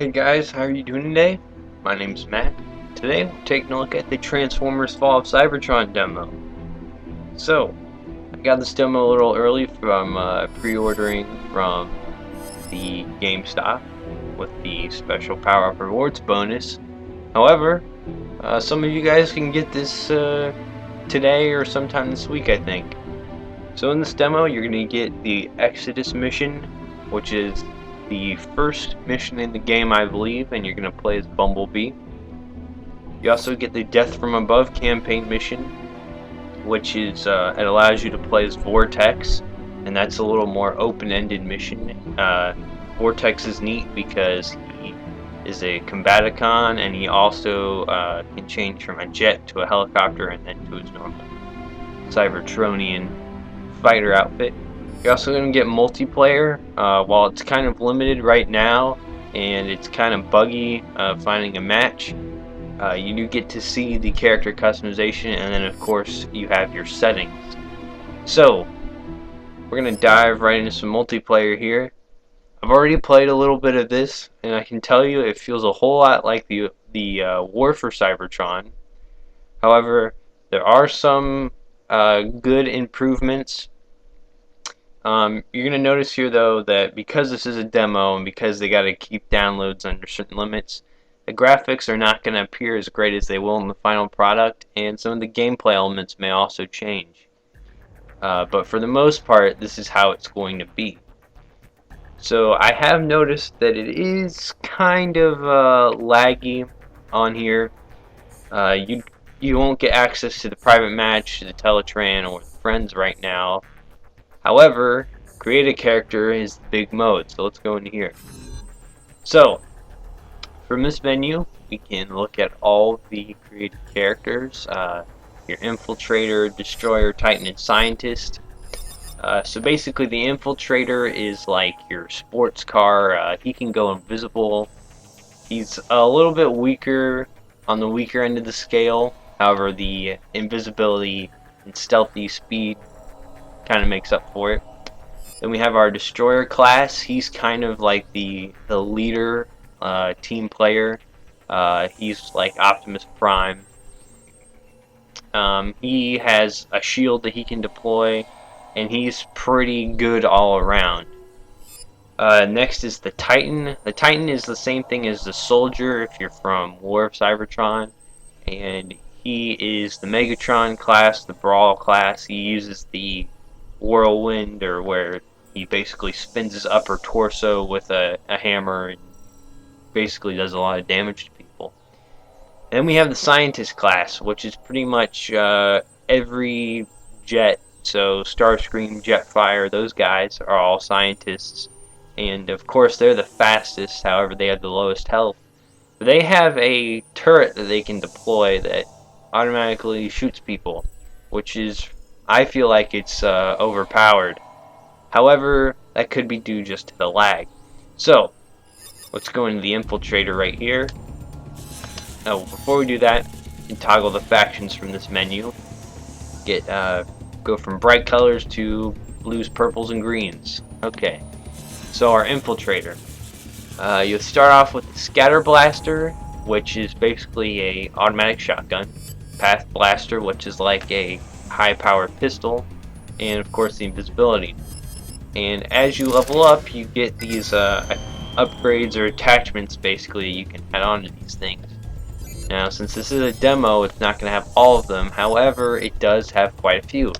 Hey guys, how are you doing today? My name's Matt. Today we're taking a look at the Transformers Fall of Cybertron demo. So, I got this demo a little early from pre-ordering from the GameStop with the special Power Up Rewards bonus. However, some of you guys can get this today or sometime this week, I think. So in this demo, you're going to get the Exodus mission, which is the first mission in the game, I believe, and you're going to play as Bumblebee. You also get the Death from Above campaign mission, which is it allows you to play as Vortex, and that's a little more open-ended mission. Vortex is neat because he is a Combaticon, and he also can change from a jet to a helicopter and then to his normal Cybertronian fighter outfit. You're also going to get multiplayer. While it's kind of limited right now and it's kind of buggy finding a match, you do get to see the character customization, and then of course you have your settings. So we're going to dive right into some multiplayer here. I've already played a little bit of this, and I can tell you it feels a whole lot like the War for Cybertron. However, there are some good improvements. You're going to notice here though that because this is a demo and because they got to keep downloads under certain limits, the graphics are not going to appear as great as they will in the final product, and some of the gameplay elements may also change. But for the most part, this is how it's going to be. So I have noticed that it is kind of laggy on here. You won't get access to the private match, the Teletran, or the friends right now. However, create a character is the big mode, so let's go into here. So, from this menu, we can look at all the created characters, your Infiltrator, Destroyer, Titan, and Scientist. So basically the Infiltrator is like your sports car. He can go invisible. He's a little bit weaker, on the weaker end of the scale. However, the invisibility and stealthy speed kind of makes up for it. Then we have our Destroyer class. He's kind of like the leader, team player. He's like Optimus Prime. He has a shield that he can deploy, and he's pretty good all around. Next is the Titan. The Titan is the same thing as the Soldier if you're from War of Cybertron, and he is the Megatron class, the Brawl class. He uses the Whirlwind, or where he basically spins his upper torso with a hammer and basically does a lot of damage to people. Then we have the Scientist class, which is pretty much every jet. So Starscream, Jetfire, those guys are all scientists. And of course they're the fastest, however they have the lowest health. But they have a turret that they can deploy that automatically shoots people, which is, I feel like it's overpowered. However, that could be due just to the lag. So, let's go into the Infiltrator right here. Oh, before we do that, you can toggle the factions from this menu. Go from bright colors to blues, purples, and greens. Okay, so our Infiltrator. You'll start off with the Scatter Blaster, which is basically a automatic shotgun. Path Blaster, which is like a high-powered pistol, and of course the invisibility. And as you level up, you get these upgrades or attachments basically you can add on to these things. Now, since this is a demo, it's not going to have all of them. However, it does have quite a few.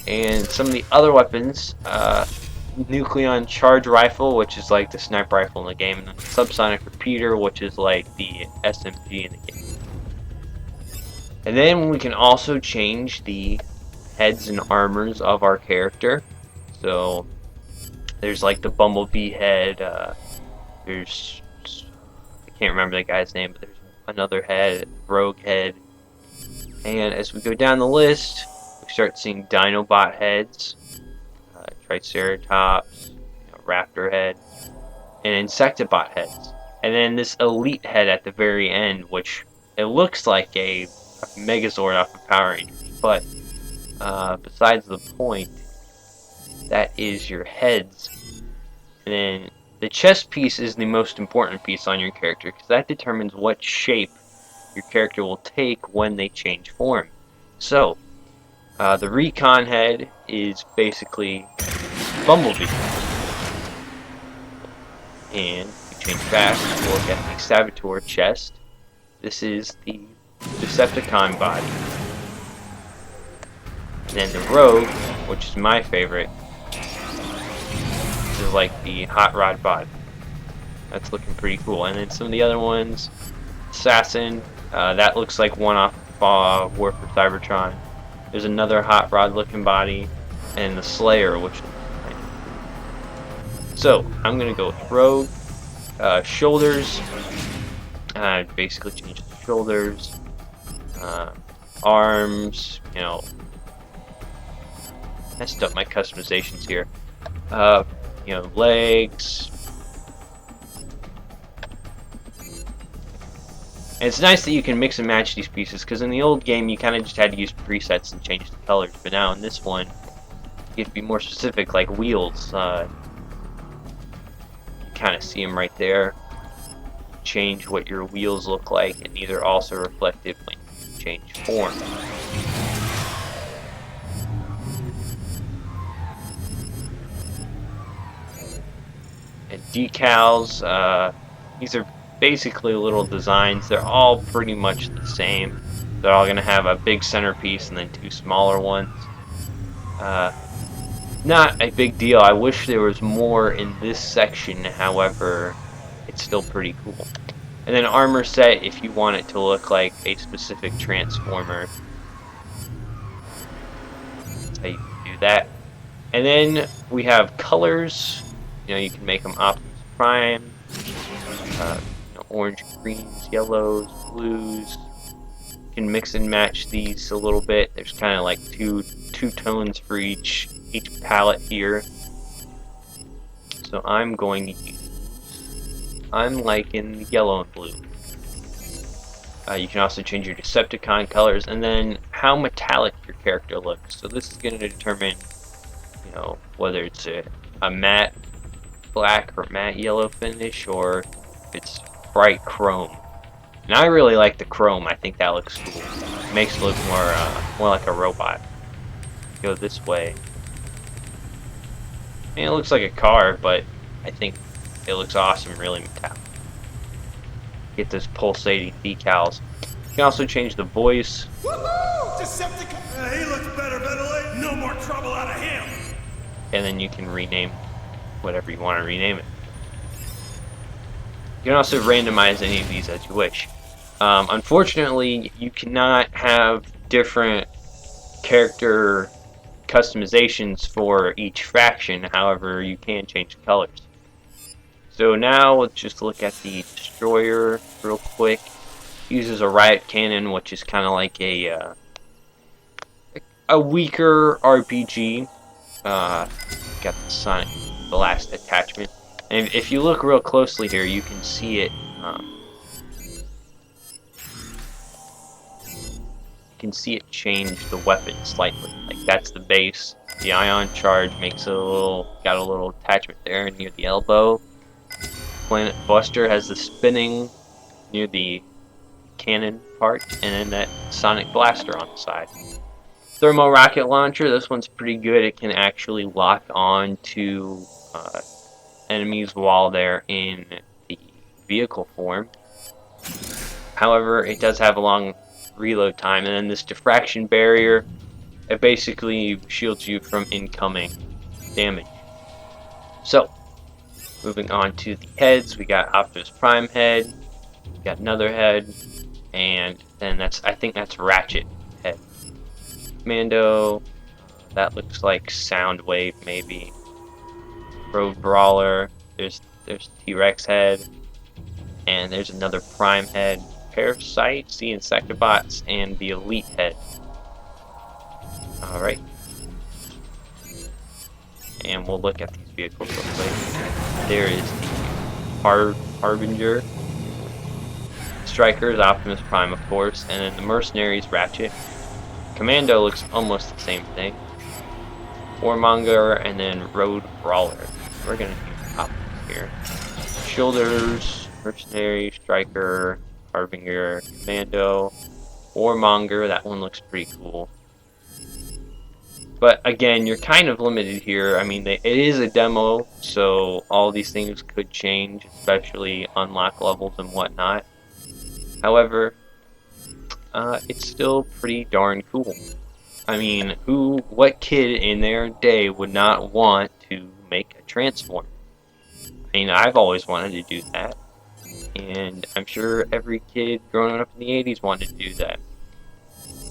And some of the other weapons, Nucleon Charge Rifle, which is like the sniper rifle in the game, and then the Subsonic Repeater, which is like the SMG in the game. And then we can also change the heads and armors of our character. So there's like the Bumblebee head, there's, I can't remember the guy's name, but there's another head, Rogue head. And as we go down the list, we start seeing Dinobot heads, Triceratops, Raptor head, and Insectobot heads. And then this Elite head at the very end, which it looks like a Megazord off of Power Rangers, but besides the point, that is your heads. And then the chest piece is the most important piece on your character because that determines what shape your character will take when they change form. So, the recon head is basically Bumblebee. And we change back to look at the Saboteur chest. This is the Decepticon body. And then the Rogue, which is my favorite, this is like the Hot Rod body. That's looking pretty cool. And then some of the other ones, Assassin, that looks like one off War for Cybertron. There's another Hot Rod looking body, and the Slayer, which is so I'm gonna go with Rogue. Shoulders, basically change the shoulders. Arms, you know, messed up my customizations here. You know, legs. And it's nice that you can mix and match these pieces, because in the old game you kind of just had to use presets and change the colors, but now in this one you have to be more specific, like wheels. You kind of see them right there. Change what your wheels look like, and these are also reflective when you change form. And decals, these are basically little designs. They're all pretty much the same. They're all going to have a big centerpiece and then two smaller ones. Not a big deal. I wish there was more in this section, however, it's still pretty cool. And then armor set, if you want it to look like a specific transformer, that's how you can do that. And then we have colors. You know, you can make them Optimus Prime, you know, orange, greens, yellows, blues. You can mix and match these a little bit. There's kind of like two tones for each palette here. So I'm going to use, I'm liking the yellow and blue. You can also change your Decepticon colors, and then how metallic your character looks. So this is going to determine, you know, whether it's a matte black or matte yellow finish, or if it's bright chrome. And I really like the chrome. I think that looks cool. It makes it look more like a robot. Go this way. And it looks like a car, but I think it looks awesome, really metallic. Get those pulsating decals. You can also change the voice. Woohoo! Decepticon! He looks better, ventilated. No more trouble out of him. And then you can rename whatever you want to rename it. You can also randomize any of these as you wish. Unfortunately, you cannot have different character customizations for each faction. However, you can change the colors. So now let's just look at the Destroyer real quick. Uses a riot cannon, which is kind of like a weaker RPG. Got the Sonic Blast attachment, and if you look real closely here, you can see it. You can see it change the weapon slightly. Like that's the base. The ion charge makes it got a little attachment there near the elbow. Planet Buster has the spinning near the cannon part, and then that Sonic Blaster on the side. Thermo Rocket Launcher, this one's pretty good. It can actually lock on to enemies while they're in the vehicle form. However, it does have a long reload time, and then this diffraction barrier, it basically shields you from incoming damage. So, moving on to the heads, we got Optimus Prime head, we got another head, and then I think that's Ratchet head. Commando, that looks like Soundwave maybe. Road Brawler, there's T-Rex head, and there's another Prime head. Parasites, the Insectobots, and the Elite head. Alright. And we'll look at these vehicles real quick. There is the Harbinger. Strikers, Optimus Prime, of course, and then the Mercenaries, Ratchet. Commando looks almost the same thing. Warmonger, and then Road Brawler. We're gonna use Optimus here. Shoulders, Mercenary, Striker, Harbinger, Commando, Warmonger. That one looks pretty cool. But again, you're kind of limited here. I mean, it is a demo, so all these things could change, especially unlock levels and whatnot. However, it's still pretty darn cool. I mean, what kid in their day would not want to make a Transformer? I mean, I've always wanted to do that, and I'm sure every kid growing up in the 80s wanted to do that.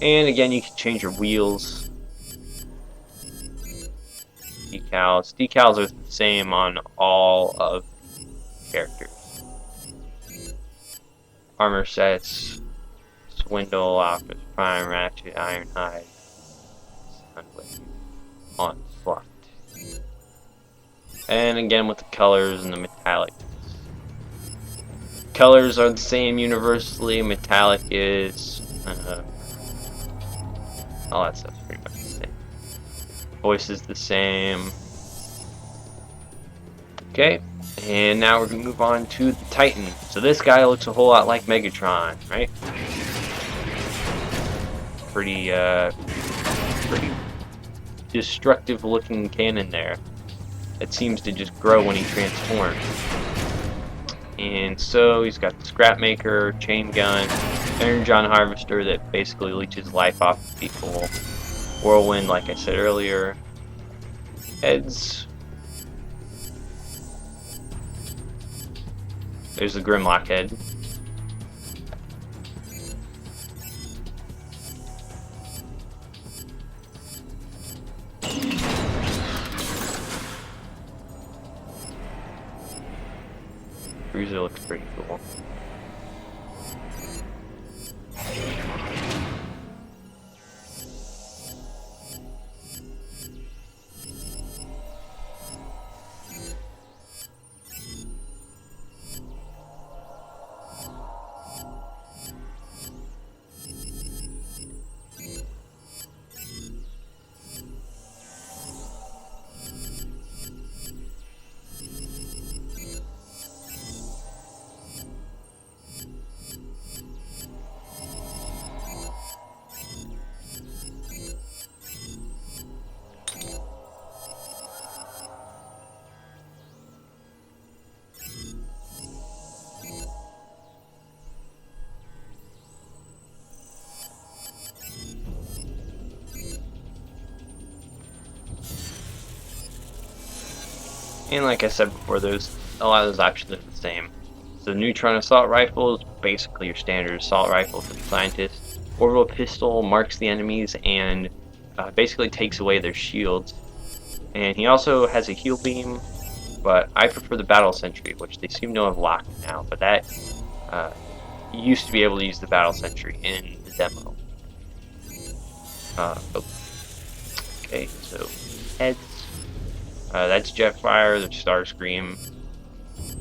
And again, you can change your wheels. Decals are the same on all of the characters. Armor sets, Swindle, Optimus Prime, Ratchet, Ironhide, Sunwave, Onslaught. And again with the colors and the metallic. Colors are the same universally. Metallic is all that stuff's pretty much the same. Voice is the same. Okay, and now we're gonna move on to the Titan. So this guy looks a whole lot like Megatron, right? Pretty destructive looking cannon there. It seems to just grow when he transforms. And so he's got the Scrap Maker, Chain Gun, Energon Harvester that basically leeches life off of people, Whirlwind, like I said earlier, heads. There's the Grimlock head. Bruiser looks pretty cool. And like I said before, a lot of those options are the same. So the Neutron Assault Rifle is basically your standard assault rifle for the scientists. Orbital Pistol marks the enemies and basically takes away their shields. And he also has a heal beam, but I prefer the Battle Sentry, which they seem to have locked now. But that you used to be able to use the Battle Sentry in the demo. Okay, so heads. That's Jetfire, there's Starscream,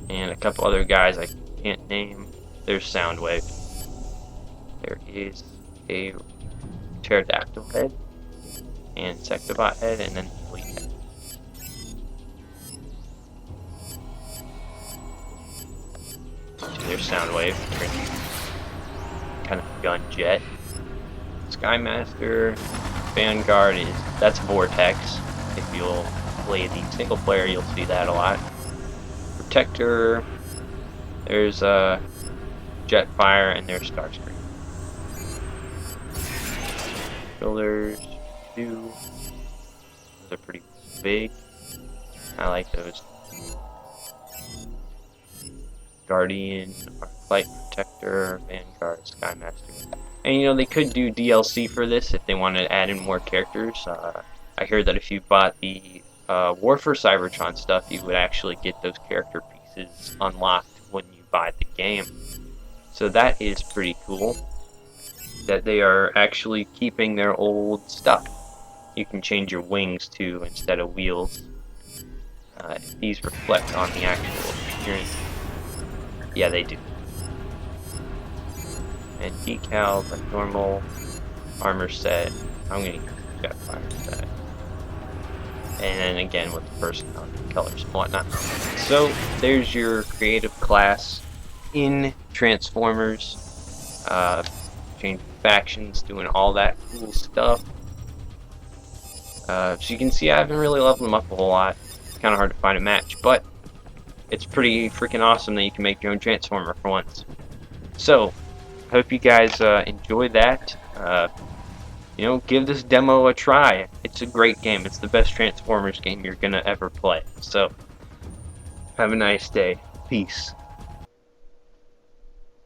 and a couple other guys I can't name. There's Soundwave. There is a Pterodactyl head, and Insectobot head, and then Fleet head. There's Soundwave, kind of gun jet. Skymaster, Vanguard that's Vortex. If you'll play the single player, you'll see that a lot. Protector, there's Jetfire, and there's Starscream. Shoulders, two. Those are pretty big. I like those. Guardian, Arclight Protector, Vanguard, Skymaster. And you know, they could do DLC for this if they wanted to add in more characters. I heard that if you bought the War for Cybertron stuff, you would actually get those character pieces unlocked when you buy the game. So that is pretty cool, that they are actually keeping their old stuff. You can change your wings too instead of wheels. These reflect on the actual appearance. Yeah, they do. And decals like normal. Armor set. I'm gonna use Jetfire set. and then again with the personality, colors, and whatnot. So there's your creative class in Transformers. Changing factions, doing all that cool stuff. So you can see I haven't really leveled them up a whole lot. It's kind of hard to find a match, but it's pretty freaking awesome that you can make your own Transformer for once. So, hope you guys enjoyed that. Give this demo a try. It's a great game. It's the best Transformers game you're gonna ever play. So, have a nice day. Peace.